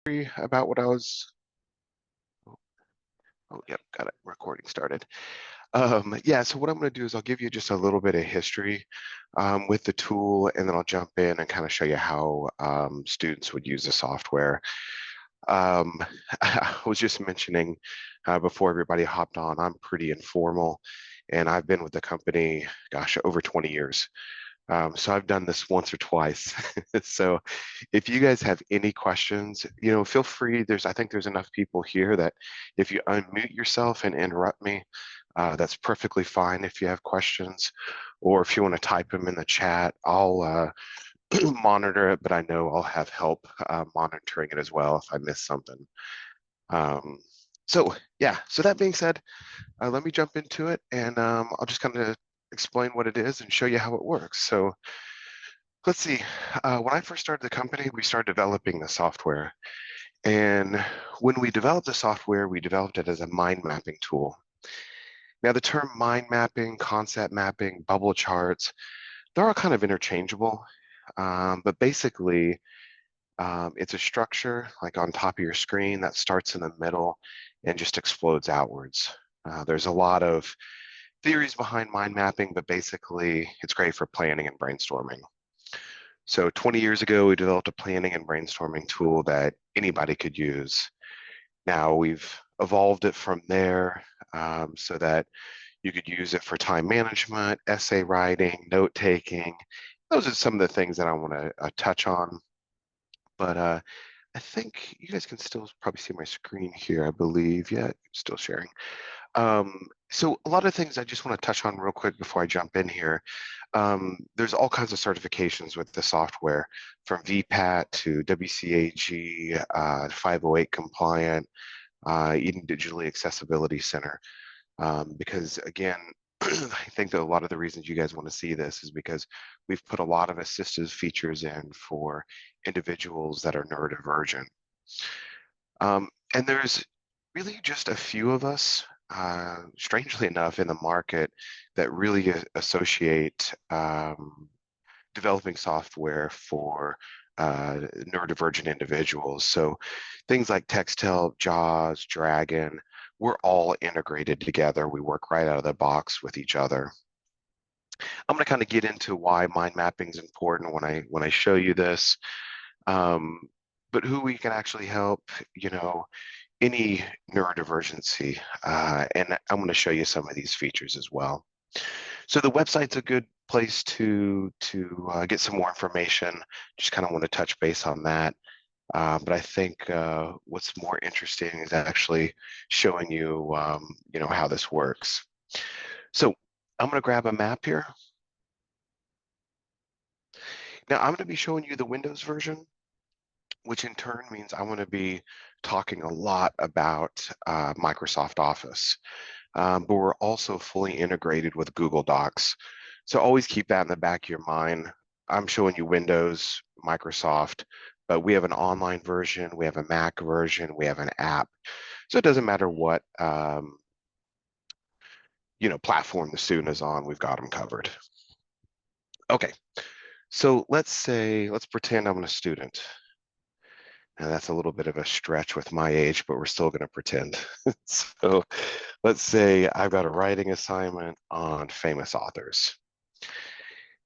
about what I was. Oh, yep, got it. Recording started. Yeah, so what I'm going to do is I'll give you just a little bit of history with the tool, and then I'll jump in and kind of show you how students would use the software. I was just mentioning before everybody hopped on, I'm pretty informal, and I've been with the company, gosh, over 20 years. So I've done this once or twice. So if you guys have any questions, feel free. I think there's enough people here that if you unmute yourself and interrupt me, that's perfectly fine if you have questions, or if you want to type them in the chat, I'll monitor it, but I know I'll have help monitoring it as well if I miss something. So yeah, so that being said, let me jump into it, and I'll just kind of explain what it is and show you how it works. So let's see, when I first started the company, we started developing the software. And when we developed the software, we developed it as a mind mapping tool. Now the term mind mapping, concept mapping, bubble charts, they're all kind of interchangeable. But basically, it's a structure like on top of your screen that starts in the middle and just explodes outwards. There's a lot of theories behind mind mapping, but basically it's great for planning and brainstorming. So 20 years ago, we developed a planning and brainstorming tool that anybody could use. Now we've evolved it from there so that you could use it for time management, essay writing, note taking. Those are some of the things that I want to touch on. But I think you guys can still probably see my screen here, I believe. Yeah, still sharing. So a lot of things I just want to touch on real quick before I jump in here. There's all kinds of certifications with the software, from VPAT to WCAG, 508 compliant, even Digitally Accessibility Center. Because again, I think that a lot of the reasons you guys want to see this is because we've put a lot of assistive features in for individuals that are neurodivergent. And there's really just a few of us, strangely enough, in the market that really associate developing software for neurodivergent individuals. So things like Texthelp, JAWS, Dragon, we're all integrated together. We work right out of the box with each other. I'm going to kind of get into why mind mapping is important when I show you this, but who we can actually help, any neurodivergency, and I'm going to show you some of these features as well. So the website's a good place to get some more information. Just kind of want to touch base on that. But I think what's more interesting is actually showing you, how this works. So I'm going to grab a map here. Now I'm going to be showing you the Windows version, which in turn means I want to be talking a lot about Microsoft Office. But we're also fully integrated with Google Docs. So always keep that in the back of your mind. I'm showing you Windows, Microsoft, but we have an online version, we have a Mac version, we have an app. So it doesn't matter what platform the student is on, we've got them covered. Okay, so let's pretend I'm a student. Now that's a little bit of a stretch with my age, but we're still going to pretend. So let's say I've got a writing assignment on famous authors.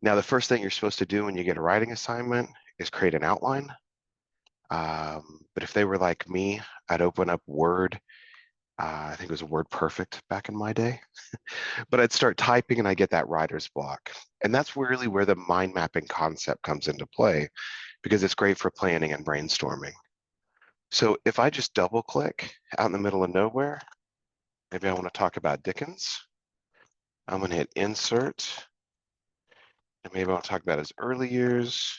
Now, the first thing you're supposed to do when you get a writing assignment is create an outline. But if they were like me, I'd open up Word. I think it was Word Perfect back in my day. But I'd start typing and I get that writer's block. And that's really where the mind mapping concept comes into play, because it's great for planning and brainstorming. So if I just double click out in the middle of nowhere, maybe I want to talk about Dickens. I'm going to hit insert. And maybe I'll talk about his early years,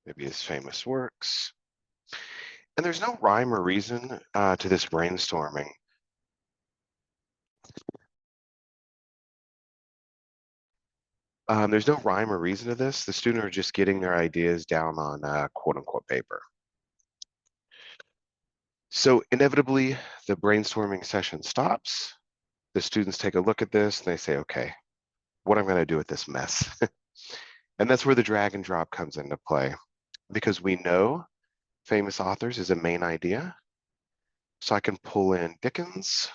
maybe his famous works. And there's no rhyme or reason to this brainstorming. There's no rhyme or reason to this. The students are just getting their ideas down on quote unquote paper. So inevitably, the brainstorming session stops. The students take a look at this and they say, okay, what am I going to do with this mess? And that's where the drag and drop comes into play, because we know famous authors as a main idea. So I can pull in Dickens,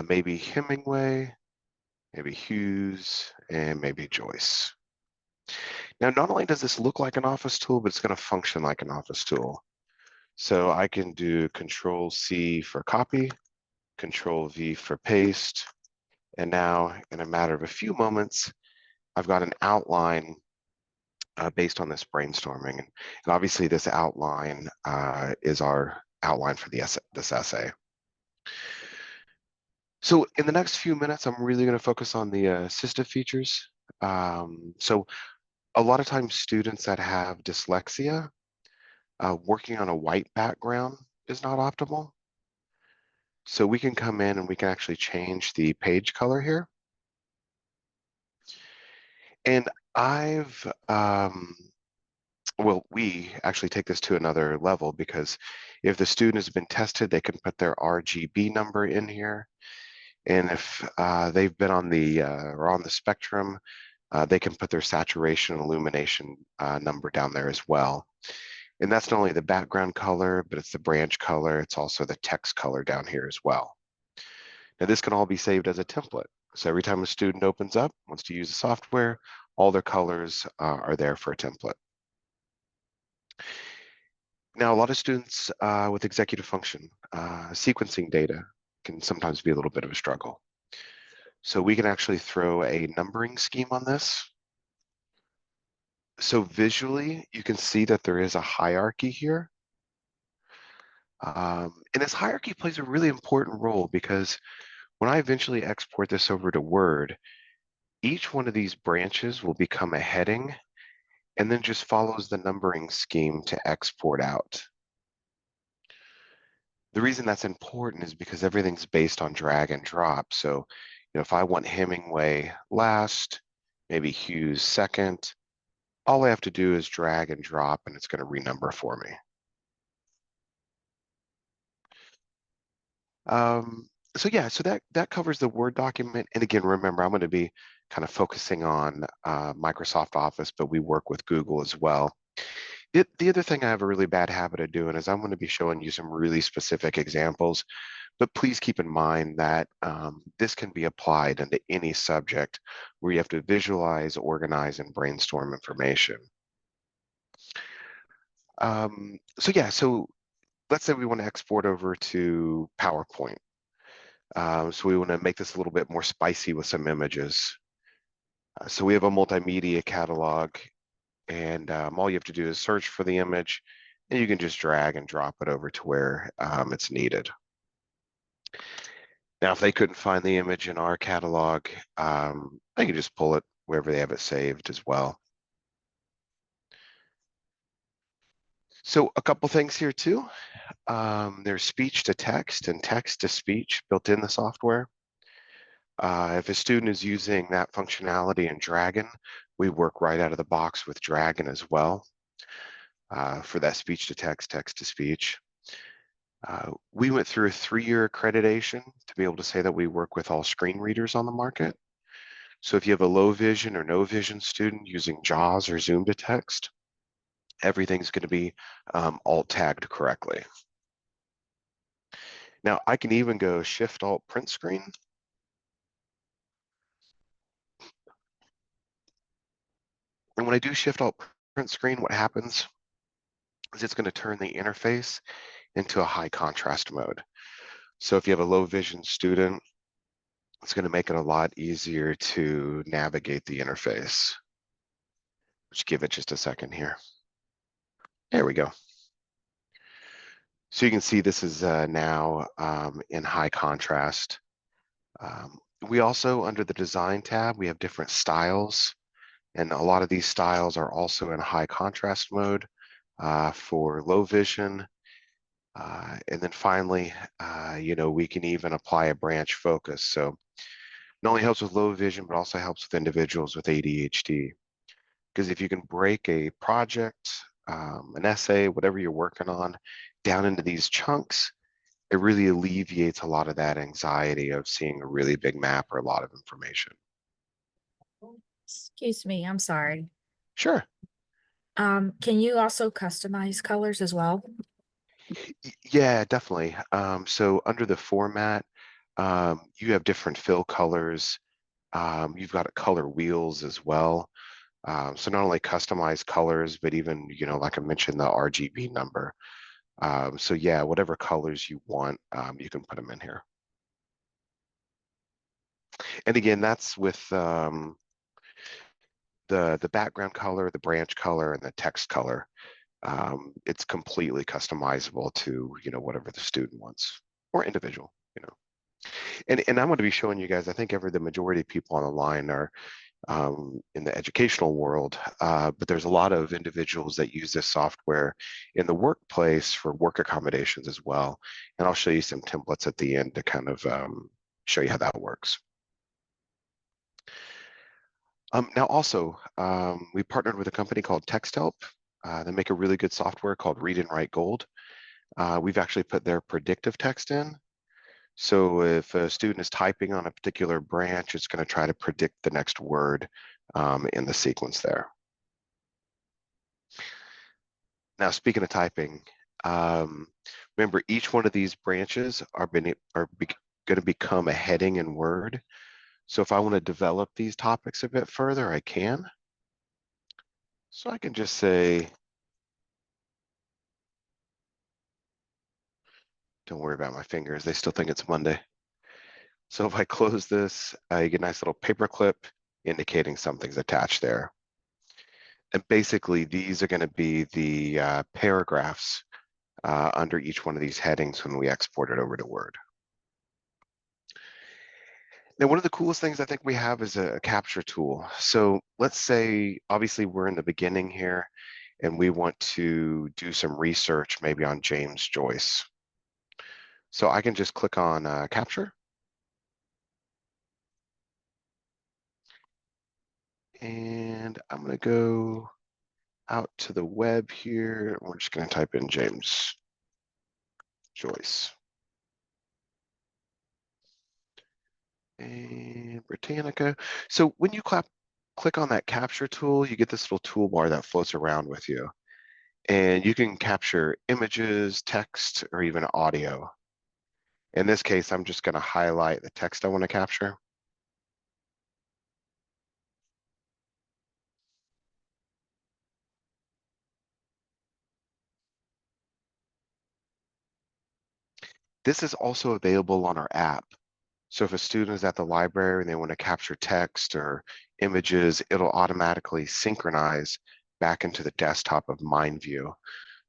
maybe Hemingway, maybe Hughes, and maybe Joyce. Now, not only does this look like an office tool, but it's going to function like an office tool. So I can do Control C for copy, Control V for paste, and now in a matter of a few moments, I've got an outline based on this brainstorming. And obviously this outline is our outline for this essay. So in the next few minutes, I'm really going to focus on the assistive features. So a lot of times students that have dyslexia, working on a white background is not optimal. So we can come in and we can actually change the page color here. And we actually take this to another level, because if the student has been tested, they can put their RGB number in here. And if they've been on the or on the spectrum, they can put their saturation illumination number down there as well. And that's not only the background color, but it's the branch color. It's also the text color down here as well. Now this can all be saved as a template. So every time a student opens up, wants to use the software, all their colors are there for a template. Now, a lot of students with executive function, sequencing data can sometimes be a little bit of a struggle. So we can actually throw a numbering scheme on this. So visually, you can see that there is a hierarchy here. And this hierarchy plays a really important role, because when I eventually export this over to Word, each one of these branches will become a heading and then just follows the numbering scheme to export out. The reason that's important is because everything's based on drag and drop. So, if I want Hemingway last, maybe Hughes second, all I have to do is drag and drop and it's going to renumber for me. So yeah, so that covers the Word document. And again, remember, I'm going to be kind of focusing on Microsoft Office, but we work with Google as well. The other thing I have a really bad habit of doing is I'm going to be showing you some really specific examples, but please keep in mind that this can be applied into any subject where you have to visualize, organize, and brainstorm information. So yeah, so let's say we want to export over to PowerPoint. So we want to make this a little bit more spicy with some images. So we have a multimedia catalog, and all you have to do is search for the image, and you can just drag and drop it over to where it's needed. Now, if they couldn't find the image in our catalog, they can just pull it wherever they have it saved as well. So a couple things here too. There's speech to text and text to speech built in the software. If a student is using that functionality in Dragon, we work right out of the box with Dragon as well for that speech to text, text to speech. We went through a 3-year accreditation to be able to say that we work with all screen readers on the market. So if you have a low vision or no vision student using JAWS or Zoom to text, everything's going to be alt tagged correctly. Now I can even go Shift Alt print screen. And when I do Shift Alt print screen, what happens is it's going to turn the interface into a high contrast mode. So if you have a low vision student, it's going to make it a lot easier to navigate the interface. Just give it just a second here. There we go. So you can see this is now in high contrast. We also, under the design tab, we have different styles, and a lot of these styles are also in high contrast mode for low vision. And then finally, we can even apply a branch focus. So not only helps with low vision, but also helps with individuals with ADHD. Because if you can break a project, an essay, whatever you're working on, down into these chunks, it really alleviates a lot of that anxiety of seeing a really big map or a lot of information. Excuse me, I'm sorry. Sure. Can you also customize colors as well? Yeah, definitely. So under the format, you have different fill colors. You've got color wheels as well. So not only customized colors, but even, like I mentioned, the RGB number. So yeah, whatever colors you want, you can put them in here. And again, that's with the background color, the branch color, and the text color. It's completely customizable to, whatever the student wants or individual. And I'm going to be showing you guys, I think the majority of people on the line are in the educational world, but there's a lot of individuals that use this software in the workplace for work accommodations as well. And I'll show you some templates at the end to kind of show you how that works. Now also, we partnered with a company called TextHelp. They make a really good software called Read and Write Gold. We've actually put their predictive text in. So if a student is typing on a particular branch, it's going to try to predict the next word in the sequence there. Now, speaking of typing, remember each one of these branches are going to become a heading in Word. So if I want to develop these topics a bit further, I can. So I can just say, don't worry about my fingers. They still think it's Monday. So if I close this, I get a nice little paper clip indicating something's attached there. And basically, these are going to be the paragraphs under each one of these headings when we export it over to Word. Now, one of the coolest things I think we have is a capture tool. So let's say, obviously, we're in the beginning here, and we want to do some research maybe on James Joyce. So I can just click on capture. And I'm going to go out to the web here. We're just going to type in James Joyce. And Britannica. So when you click on that capture tool, you get this little toolbar that floats around with you. And you can capture images, text, or even audio. In this case, I'm just going to highlight the text I want to capture. This is also available on our app. So if a student is at the library and they want to capture text or images, it'll automatically synchronize back into the desktop of Mindview.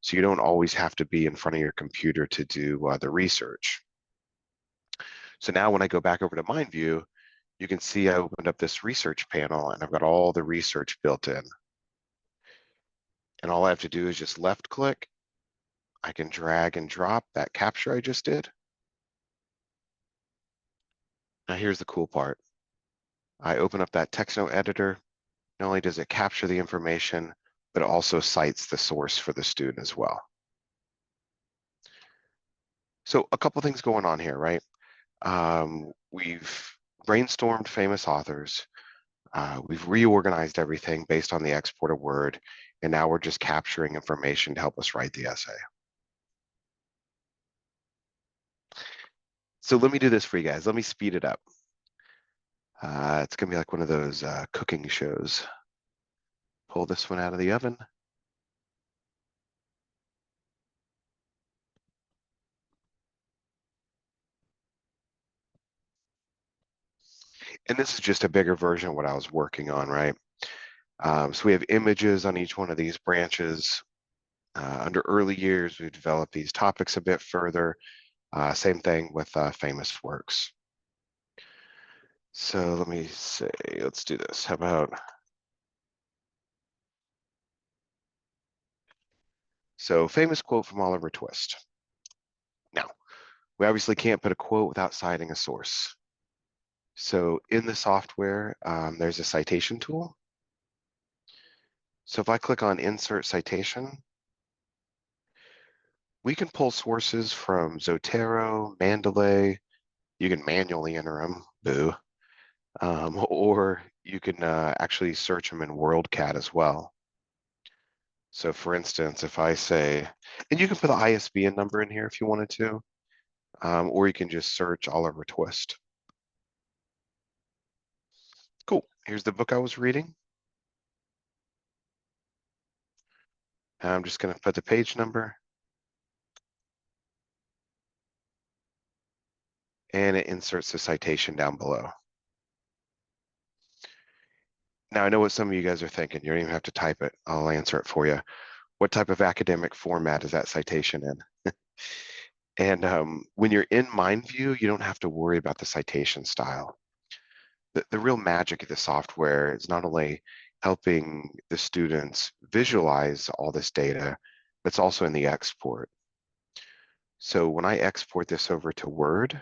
So you don't always have to be in front of your computer to do the research. So now when I go back over to Mindview, you can see I opened up this research panel and I've got all the research built in. And all I have to do is just left click. I can drag and drop that capture I just did. Now here's the cool part. I open up that text note editor. Not only does it capture the information, but it also cites the source for the student as well. So a couple things going on here, right? We've brainstormed famous authors. We've reorganized everything based on the export of Word, and now we're just capturing information to help us write the essay. So let me do this for you guys. Let me speed it up. It's gonna be like one of those cooking shows. Pull this one out of the oven. And this is just a bigger version of what I was working on, right? So we have images on each one of these branches. Under early years, we developed these topics a bit further. Same thing with famous works. So let me say, let's do this. How about, so famous quote from Oliver Twist. Now, we obviously can't put a quote without citing a source. So in the software, there's a citation tool. So if I click on Insert Citation, we can pull sources from Zotero, Mendeley. You can manually enter them, boo. Or you can actually search them in WorldCat as well. So for instance, if I say, and you can put the ISBN number in here if you wanted to, or you can just search Oliver Twist. Cool. Here's the book I was reading. I'm just going to put the page number, and it inserts the citation down below. Now, I know what some of you guys are thinking. You don't even have to type it. I'll answer it for you. What type of academic format is that citation in? And when you're in Mindview, you don't have to worry about the citation style. The real magic of the software is not only helping the students visualize all this data, but it's also in the export. So when I export this over to Word,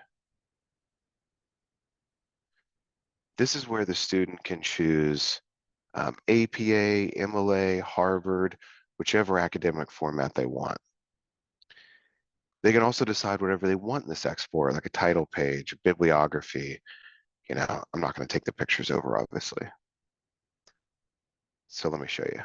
this is where the student can choose APA, MLA, Harvard, whichever academic format they want. They can also decide whatever they want in this export, like a title page, bibliography. You know, I'm not going to take the pictures over, obviously. So let me show you.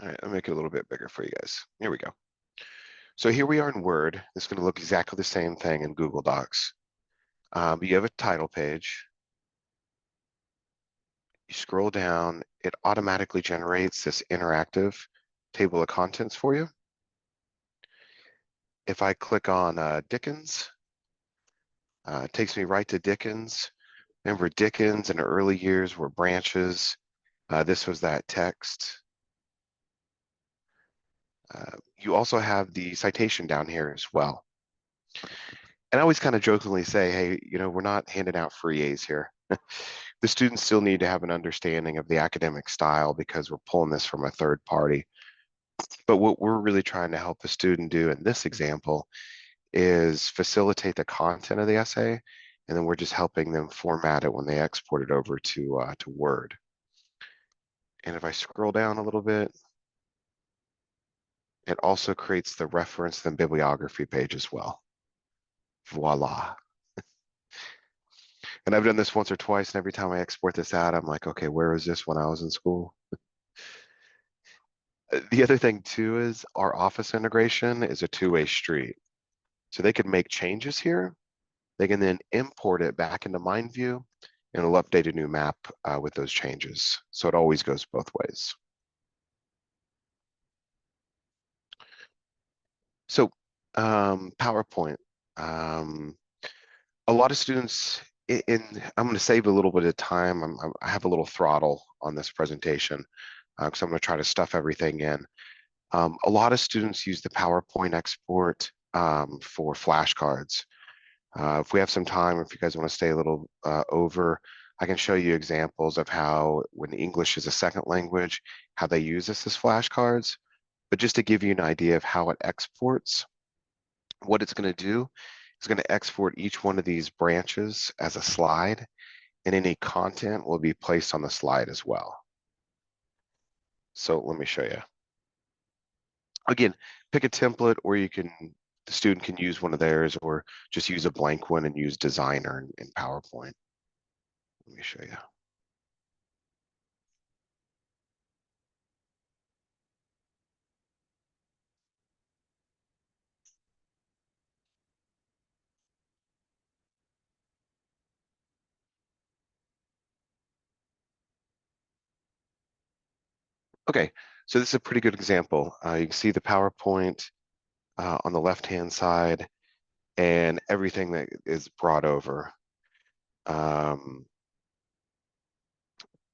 All right, I'll make it a little bit bigger for you guys. Here we go. So here we are in Word. It's going to look exactly the same thing in Google Docs. You have a title page. You scroll down, it automatically generates this interactive table of contents for you. If I click on Dickens, it takes me right to Dickens. Remember, Dickens in the early years were branches. This was that text. You also have the citation down here as well. And I always kind of jokingly say, hey, you know, we're not handing out free A's here. The students still need to have an understanding of the academic style because we're pulling this from a third party. But what we're really trying to help the student do in this example is facilitate the content of the essay, and then we're just helping them format it when they export it over to Word. And if I scroll down a little bit, it also creates the reference and bibliography page as well. Voila. And I've done this once or twice, and every time I export this out, I'm like, okay, where was this when I was in school? The other thing too is our Office integration is a two-way street. So they could make changes here. They can then import it back into Mindview, and it'll update a new map with those changes. So it always goes both ways. So PowerPoint. A lot of students, I'm going to save a little bit of time. I have a little throttle on this presentation because I'm going to try to stuff everything in. A lot of students use the PowerPoint export for flashcards. If we have some time, if you guys want to stay a little over, I can show you examples of how when English is a second language, how they use this as flashcards. But just to give you an idea of how it exports, what it's going to do is going to export each one of these branches as a slide, and any content will be placed on the slide as well. So let me show you. Again, pick a template, or the student can use one of theirs, or just use a blank one and use Designer in PowerPoint. Let me show you. Okay, so this is a pretty good example. You can see the PowerPoint on the left-hand side and everything that is brought over.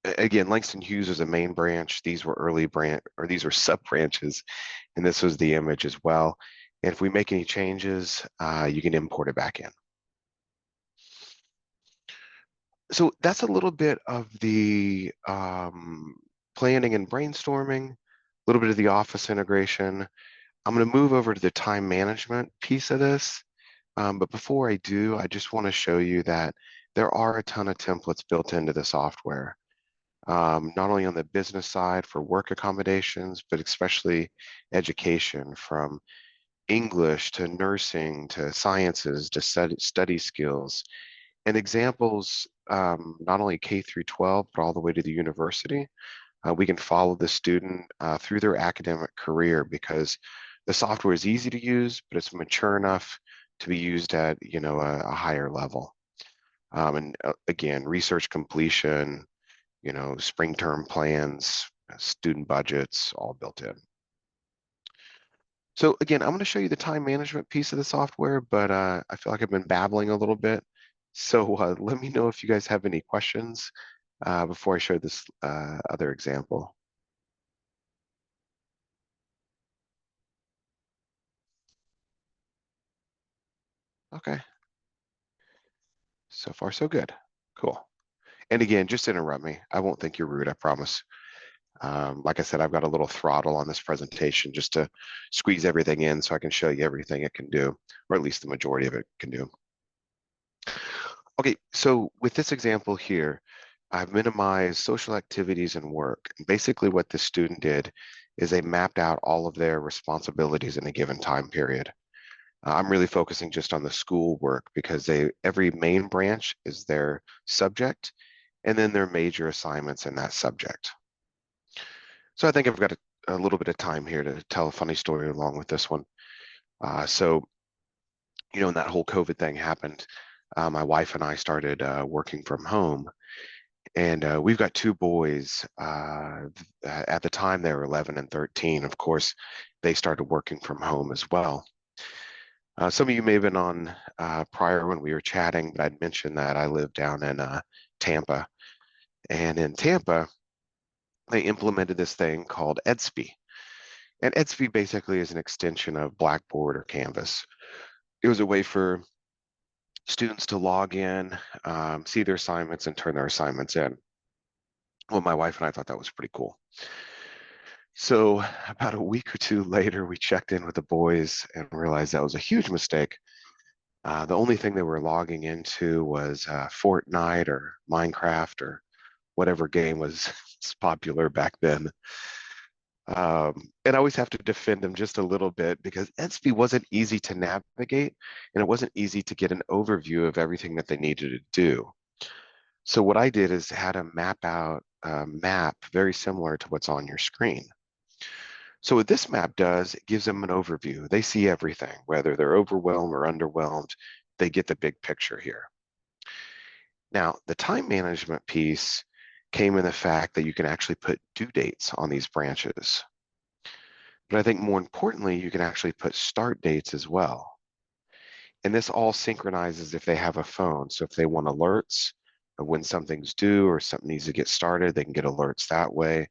Again, Langston Hughes was a main branch. These were early branch, or these were sub branches, and this was the image as well. And if we make any changes, you can import it back in. So that's a little bit of the planning and brainstorming, a little bit of the Office integration. I'm going to move over to the time management piece of this. But before I do, I just want to show you that there are a ton of templates built into the software. not only on the business side for work accommodations, but especially education, from English to nursing to sciences to study skills, and examples, not only K through 12, but all the way to the university. We can follow the student through their academic career because the software is easy to use, but it's mature enough to be used at, a higher level. And again, research completion, spring term plans, student budgets, all built in. So again, I'm going to show you the time management piece of the software, but I feel like I've been babbling a little bit. So let me know if you guys have any questions before I show this other example. Okay, so far so good. Cool. And again, just interrupt me. I won't think you're rude, I promise. Like I said, I've got a little throttle on this presentation just to squeeze everything in so I can show you everything it can do, or at least the majority of it can do. Okay, so with this example here, I've minimized social activities and work. And basically what this student did is they mapped out all of their responsibilities in a given time period. I'm really focusing just on the school work because every main branch is their subject and then their major assignments in that subject. So I think I've got a little bit of time here to tell a funny story along with this one. So, when that whole COVID thing happened, my wife and I started working from home. And we've got two boys. At the time, they were 11 and 13. Of course, they started working from home as well. Some of you may have been on prior when we were chatting, but I'd mentioned that I live down in Tampa. And in Tampa, they implemented this thing called EDSP. And EDSP basically is an extension of Blackboard or Canvas. It was a way for students to log in, see their assignments, and turn their assignments in. Well, my wife and I thought that was pretty cool. So about a week or two later, we checked in with the boys and realized that was a huge mistake. The only thing they were logging into was Fortnite or Minecraft or whatever game was popular back then. And I always have to defend them just a little bit because EDSP wasn't easy to navigate and it wasn't easy to get an overview of everything that they needed to do. So what I did is had a map out map very similar to what's on your screen. So what this map does, it gives them an overview. They see everything, whether they're overwhelmed or underwhelmed, they get the big picture here. Now, the time management piece came in the fact that you can actually put due dates on these branches. But I think more importantly, you can actually put start dates as well. And this all synchronizes if they have a phone. So if they want alerts of when something's due or something needs to get started, they can get alerts that way.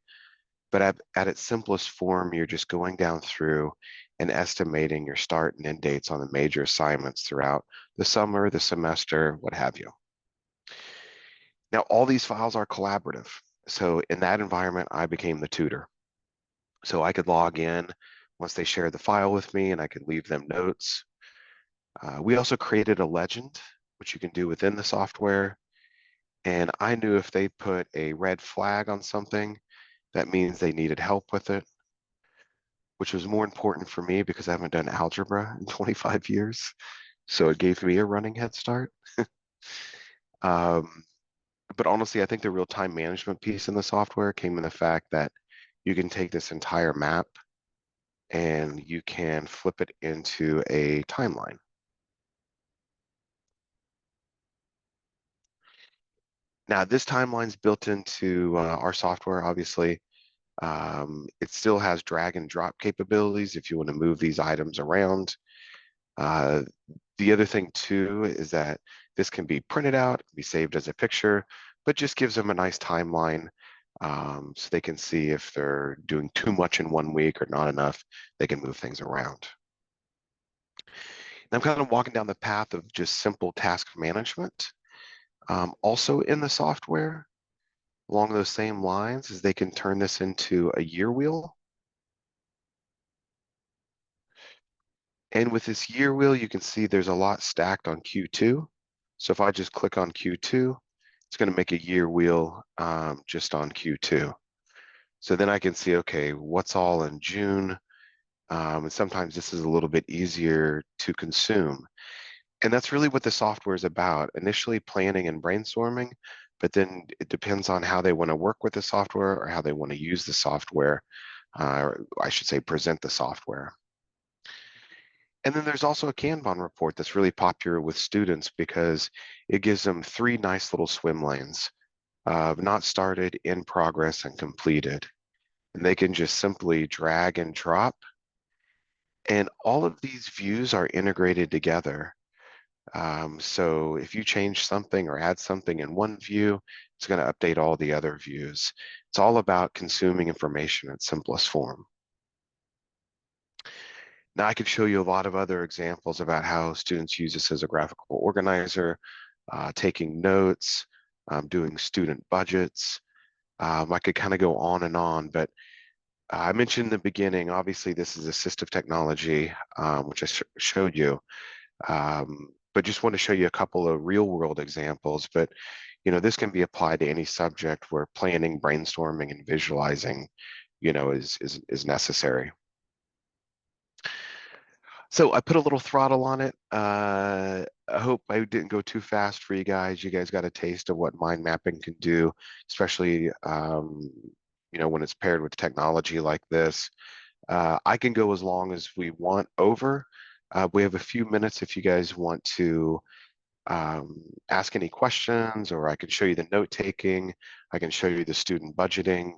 But at its simplest form, you're just going down through and estimating your start and end dates on the major assignments throughout the summer, the semester, what have you. Now, all these files are collaborative. So in that environment, I became the tutor. So I could log in once they shared the file with me and I could leave them notes. We also created a legend, which you can do within the software. And I knew if they put a red flag on something, that means they needed help with it, which was more important for me because I haven't done algebra in 25 years. So it gave me a running head start. Um, but honestly, I think the real time management piece in the software came in the fact that you can take this entire map and you can flip it into a timeline. Now, this timeline's built into our software, obviously. It still has drag and drop capabilities if you want to move these items around. Uh, the other thing too is that this can be printed out, be saved as a picture, but just gives them a nice timeline so they can see if they're doing too much in one week or not enough, they can move things around. And I'm kind of walking down the path of just simple task management. Also in the software, along those same lines, is they can turn this into a year wheel. And with this year wheel, you can see there's a lot stacked on Q2. So if I just click on Q2, It's going to make a year wheel just on Q2. So then I can see, okay, what's all in June? And sometimes this is a little bit easier to consume. And that's really what the software is about. Initially planning and brainstorming, but then it depends on how they want to work with the software or how they want to use the software, or I should say present the software. And then there's also a Kanban report that's really popular with students because it gives them three nice little swim lanes of not started, in progress, and completed. And they can just simply drag and drop. And all of these views are integrated together. So if you change something or add something in one view, it's going to update all the other views. It's all about consuming information in its simplest form. Now I could show you a lot of other examples about how students use this as a graphical organizer, taking notes, doing student budgets. I could kind of go on, but I mentioned in the beginning, obviously this is assistive technology, which I showed you. But just want to show you a couple of real world examples. But this can be applied to any subject where planning, brainstorming, and visualizing, is necessary. So I put a little throttle on it. I hope I didn't go too fast for you guys. You guys got a taste of what mind mapping can do, especially when it's paired with technology like this. I can go as long as we want over. We have a few minutes if you guys want to ask any questions, or I can show you the note taking. I can show you the student budgeting.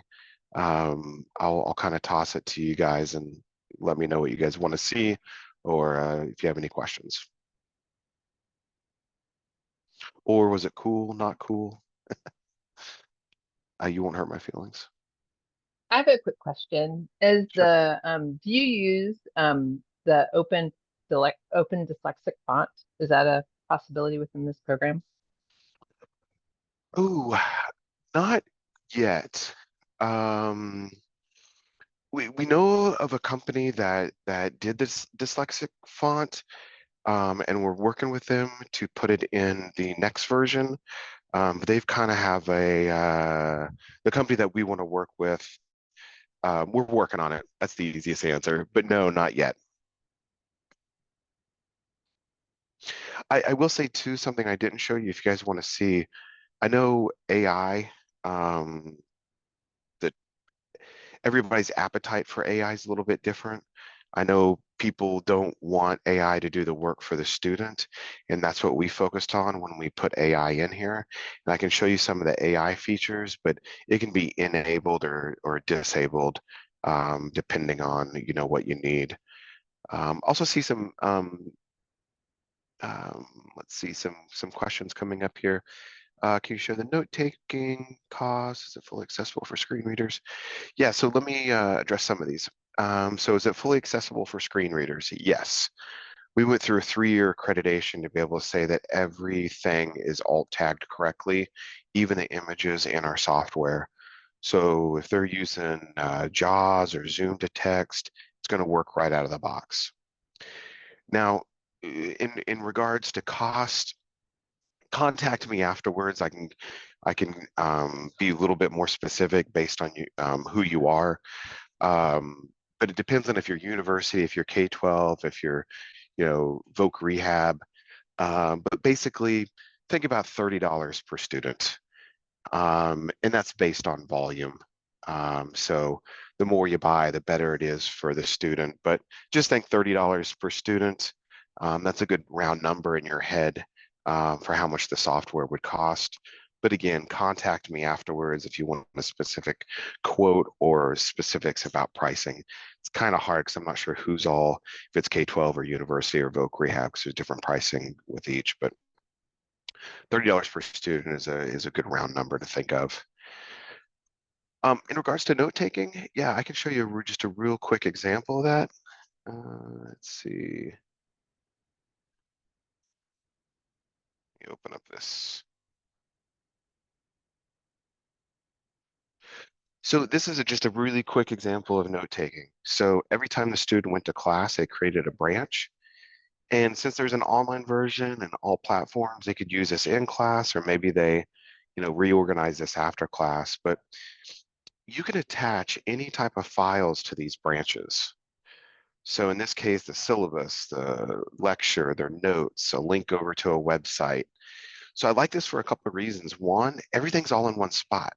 I'll kind of toss it to you guys and let me know what you guys want to see, or if you have any questions. Or was it cool, not cool? You won't hurt my feelings. I have a quick question. Sure. Do you use the open dyslexic font? Is that a possibility within this program? Oh, not yet. Um, we know of a company that did this dyslexic font, and we're working with them to put it in the next version. But they've kind of have the company that we want to work with. We're working on it. That's the easiest answer. But no, not yet. I will say too something I didn't show you. If you guys want to see, I know AI. Um, that everybody's appetite for AI is a little bit different. I know people don't want AI to do the work for the student, and that's what we focused on when we put AI in here. And I can show you some of the AI features, but it can be enabled or disabled depending on what you need. Also see some um, let's see some questions coming up here. Can you show the note-taking cost? Is it fully accessible for screen readers? Yeah, so let me address some of these. So is it fully accessible for screen readers? Yes. We went through a 3-year accreditation to be able to say that everything is alt tagged correctly, even the images in our software. So if they're using JAWS or Zoom to text, it's going to work right out of the box. Now, in regards to cost, contact me afterwards. I can be a little bit more specific based on who you are. But it depends on if you're university, if you're K-12, if you're, voc rehab. But basically, think about $30 per student, and that's based on volume. So the more you buy, the better it is for the student. But just think $30 per student. That's a good round number in your head for how much the software would cost. But again, contact me afterwards if you want a specific quote or specifics about pricing. It's kind of hard because I'm not sure who's all, if it's K-12 or university or voc rehab, because there's different pricing with each. But $30 per student is a good round number to think of. In regards to note taking, yeah, I can show you just a real quick example of that. Let's see. Let me open up this. So this is just a really quick example of note taking. So every time the student went to class, they created a branch. And since there's an online version and all platforms, they could use this in class, or maybe they, reorganize this after class, but you can attach any type of files to these branches. So in this case, the syllabus, the lecture, their notes, a link over to a website. So I like this for a couple of reasons. One, everything's all in one spot.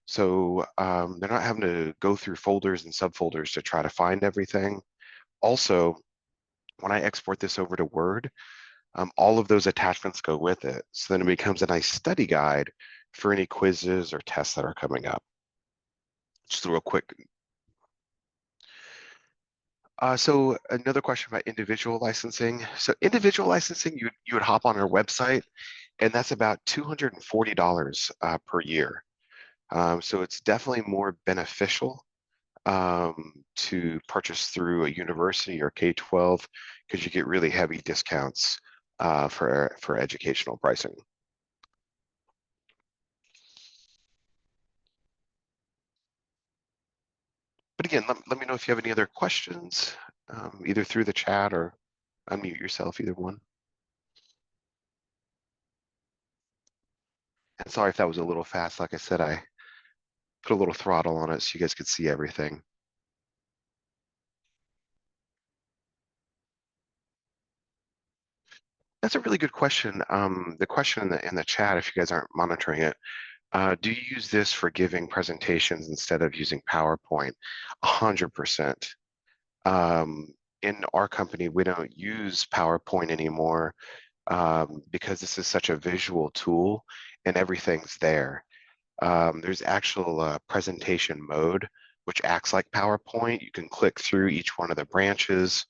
So they're not having to go through folders and subfolders to try to find everything. Also, when I export this over to Word, all of those attachments go with it. So then it becomes a nice study guide for any quizzes or tests that are coming up. Just a real quick. So another question about individual licensing. So individual licensing, you would hop on our website, and that's about $240 per year. So it's definitely more beneficial to purchase through a university or K-12 because you get really heavy discounts for educational pricing. But again, let me know if you have any other questions, either through the chat or unmute yourself, either one. And sorry if that was a little fast. Like I said, I put a little throttle on it so you guys could see everything. That's a really good question. The question in the chat, if you guys aren't monitoring it, do you use this for giving presentations instead of using PowerPoint? 100%. In our company, we don't use PowerPoint anymore because this is such a visual tool and everything's there. There's actual presentation mode, which acts like PowerPoint. You can click through each one of the branches.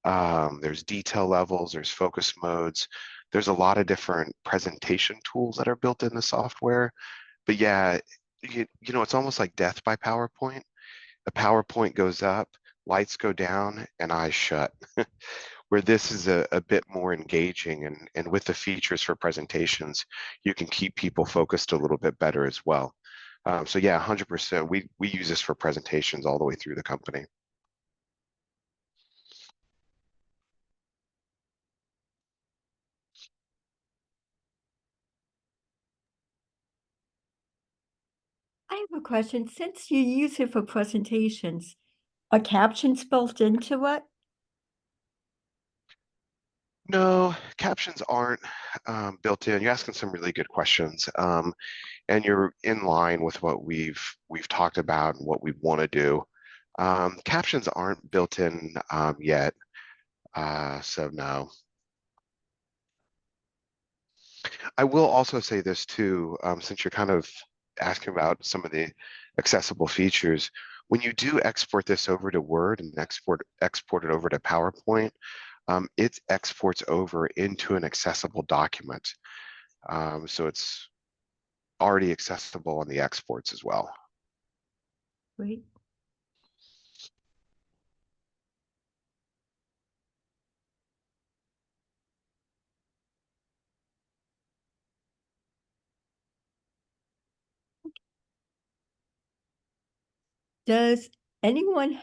There's detail levels, there's focus modes. There's a lot of different presentation tools that are built in the software. But yeah, it's almost like death by PowerPoint. The PowerPoint goes up, lights go down, and eyes shut. Where this is a bit more engaging, and with the features for presentations, you can keep people focused a little bit better as well. So yeah, 100%. We use this for presentations all the way through the company. I have a question. Since you use it for presentations, are captions built into it? No, captions aren't built in. You're asking some really good questions, and you're in line with what we've talked about and what we want to do. Captions aren't built in yet, so no. I will also say this too, since you're kind of asking about some of the accessible features. When you do export this over to Word and export it over to PowerPoint, it exports over into an accessible document. So it's already accessible on the exports as well. Great. Does anyone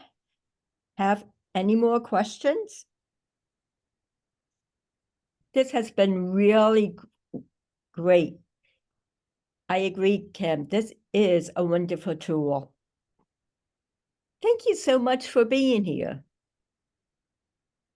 have any more questions? This has been really great. I agree, Kim. This is a wonderful tool. Thank you so much for being here.